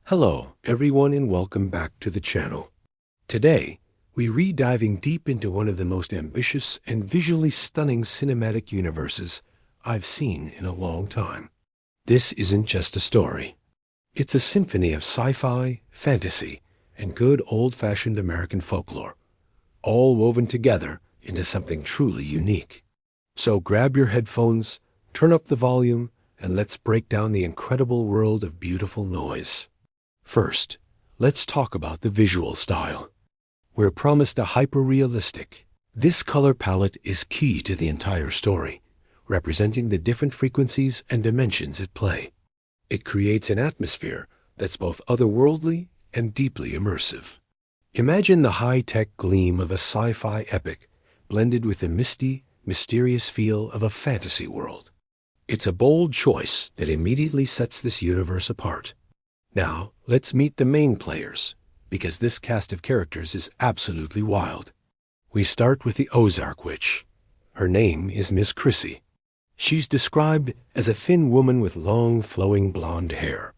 Hello, everyone, and welcome back to the channel. Today, we re-diving deep into one of the most ambitious and visually stunning cinematic universes I've seen in a long time. This isn't just a story. It's a symphony of sci-fi, fantasy, and good old-fashioned American folklore, all woven together into something truly unique. So grab your headphones, turn up the volume, and let's break down the incredible world of beautiful noise. First, let's talk about the visual style. We're promised a hyper-realistic. This color palette is key to the entire story, representing the different frequencies and dimensions at play. It creates an atmosphere that's both otherworldly and deeply immersive. Imagine the high-tech gleam of a sci-fi epic blended with the misty, mysterious feel of a fantasy world. It's a bold choice that immediately sets this universe apart. Now, let's meet the main players, because this cast of characters is absolutely wild. We start with the Ozark Witch. Her name is Miss Chrissy. She's described as a thin woman with long, flowing blonde hair,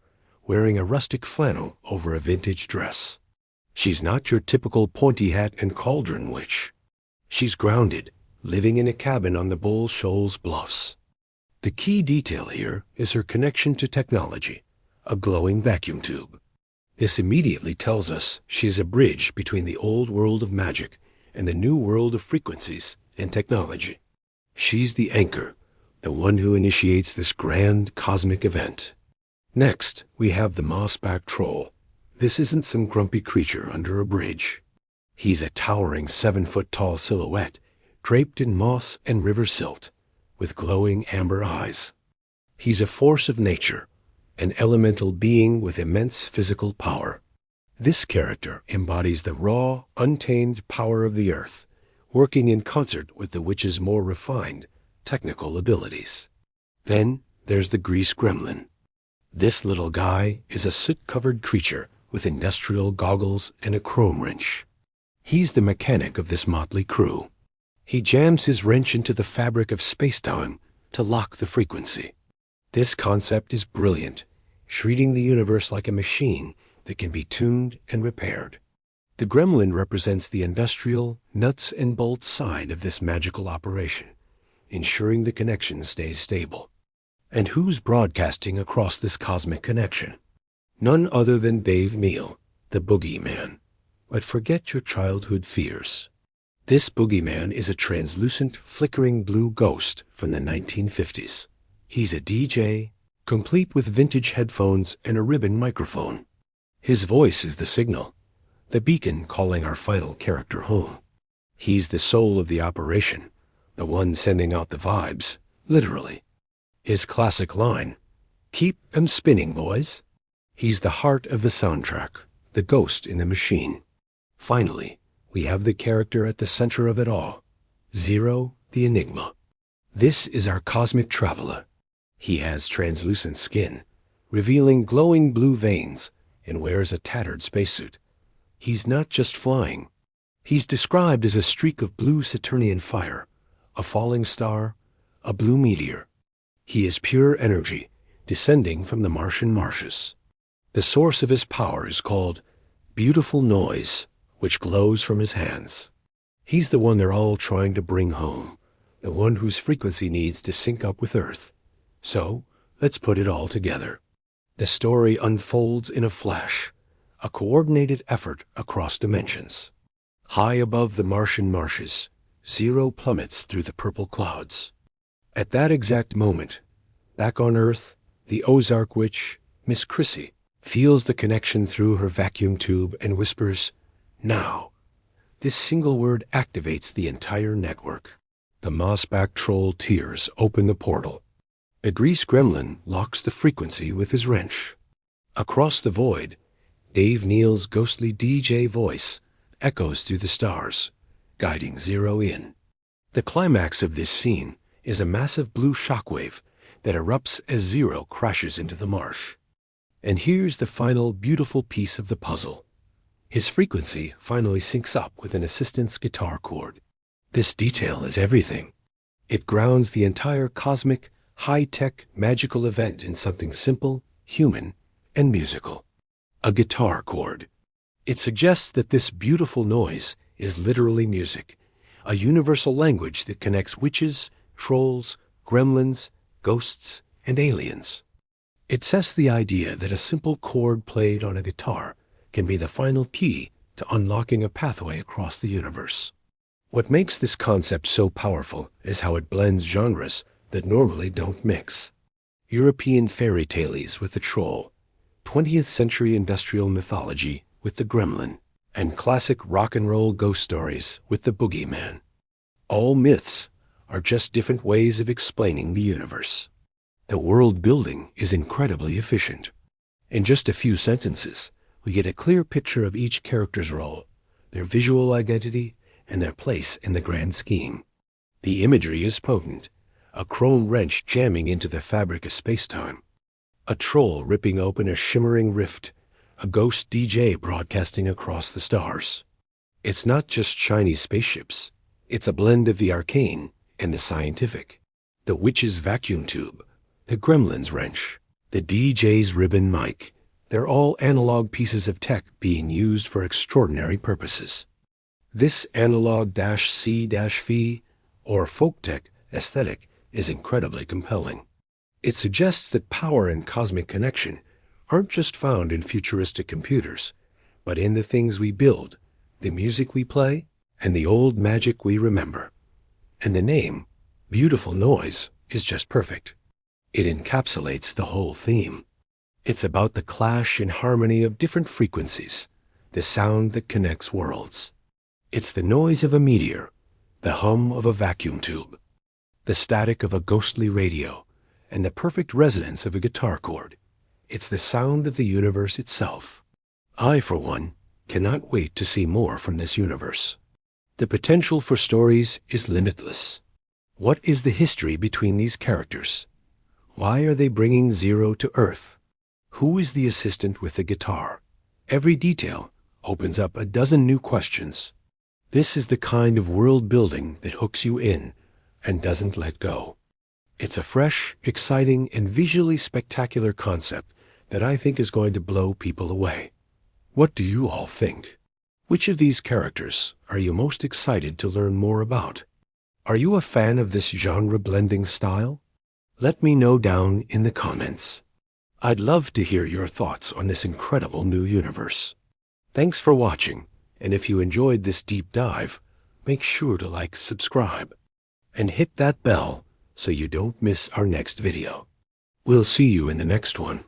wearing a rustic flannel over a vintage dress. She's not your typical pointy hat and cauldron witch. She's grounded, living in a cabin on the Bull Shoals bluffs. The key detail here is her connection to technology. A glowing vacuum tube. This immediately tells us she's a bridge between the old world of magic and the new world of frequencies and technology. She's the anchor, the one who initiates this grand cosmic event. Next, we have the mossback troll. This isn't some grumpy creature under a bridge. He's a towering 7-foot-tall silhouette, draped in moss and river silt, with glowing amber eyes. He's a force of nature, an elemental being with immense physical power. This character embodies the raw, untamed power of the earth, working in concert with the witch's more refined, technical abilities. Then there's the grease gremlin. This little guy is a soot-covered creature with industrial goggles and a chrome wrench. He's the mechanic of this motley crew. He jams his wrench into the fabric of space-time to lock the frequency. This concept is brilliant, treating the universe like a machine that can be tuned and repaired. The gremlin represents the industrial, nuts and bolts side of this magical operation, ensuring the connection stays stable. And who's broadcasting across this cosmic connection? None other than Dave Neal, the boogeyman. But forget your childhood fears. This boogeyman is a translucent, flickering blue ghost from the 1950s. He's a DJ, complete with vintage headphones and a ribbon microphone. His voice is the signal, the beacon calling our final character home. He's the soul of the operation, the one sending out the vibes, literally. His classic line, "Keep 'em spinning, boys." He's the heart of the soundtrack, the ghost in the machine. Finally, we have the character at the center of it all, Zero the Enigma. This is our cosmic traveler. He has translucent skin, revealing glowing blue veins, and wears a tattered spacesuit. He's not just flying. He's described as a streak of blue Saturnian fire, a falling star, a blue meteor. He is pure energy, descending from the Martian marshes. The source of his power is called beautiful noise, which glows from his hands. He's the one they're all trying to bring home, the one whose frequency needs to sync up with Earth. So, let's put it all together. The story unfolds in a flash, a coordinated effort across dimensions. High above the Martian marshes, Zero plummets through the purple clouds. At that exact moment, back on Earth, the Ozark Witch, Miss Chrissy, feels the connection through her vacuum tube and whispers, "Now." This single word activates the entire network. The mossback troll tears open the portal. The grease gremlin locks the frequency with his wrench. Across the void, Dave Neal's ghostly DJ voice echoes through the stars, guiding Zero in. The climax of this scene is a massive blue shockwave that erupts as Zero crashes into the marsh. And here's the final beautiful piece of the puzzle. His frequency finally syncs up with an assistant's guitar chord. This detail is everything. It grounds the entire cosmic, high-tech, magical event in something simple, human, and musical. A guitar chord. It suggests that this beautiful noise is literally music, a universal language that connects witches, trolls, gremlins, ghosts, and aliens. It says the idea that a simple chord played on a guitar can be the final key to unlocking a pathway across the universe. What makes this concept so powerful is how it blends genres that normally don't mix. European fairy tales with the troll, 20th century industrial mythology with the gremlin, and classic rock and roll ghost stories with the boogeyman. All myths are just different ways of explaining the universe. The world building is incredibly efficient. In just a few sentences, we get a clear picture of each character's role, their visual identity, and their place in the grand scheme. The imagery is potent, a chrome wrench jamming into the fabric of space-time, a troll ripping open a shimmering rift, a ghost DJ broadcasting across the stars. It's not just shiny spaceships, it's a blend of the arcane and the scientific. The witch's vacuum tube, the gremlin's wrench, the DJ's ribbon mic, they're all analog pieces of tech being used for extraordinary purposes. This analog-C-V or folk tech aesthetic is incredibly compelling. It suggests that power and cosmic connection aren't just found in futuristic computers, but in the things we build, the music we play, and the old magic we remember. And the name, Beautiful Noise, is just perfect. It encapsulates the whole theme. It's about the clash and harmony of different frequencies, the sound that connects worlds. It's the noise of a meteor, the hum of a vacuum tube, the static of a ghostly radio, and the perfect resonance of a guitar chord. It's the sound of the universe itself. I, for one, cannot wait to see more from this universe. The potential for stories is limitless. What is the history between these characters? Why are they bringing Zero to Earth? Who is the assistant with the guitar? Every detail opens up a dozen new questions. This is the kind of world building that hooks you in and doesn't let go. It's a fresh, exciting, and visually spectacular concept that I think is going to blow people away. What do you all think? Which of these characters are you most excited to learn more about? Are you a fan of this genre-blending style? Let me know down in the comments. I'd love to hear your thoughts on this incredible new universe. Thanks for watching, and if you enjoyed this deep dive, make sure to like, subscribe, and hit that bell so you don't miss our next video. We'll see you in the next one.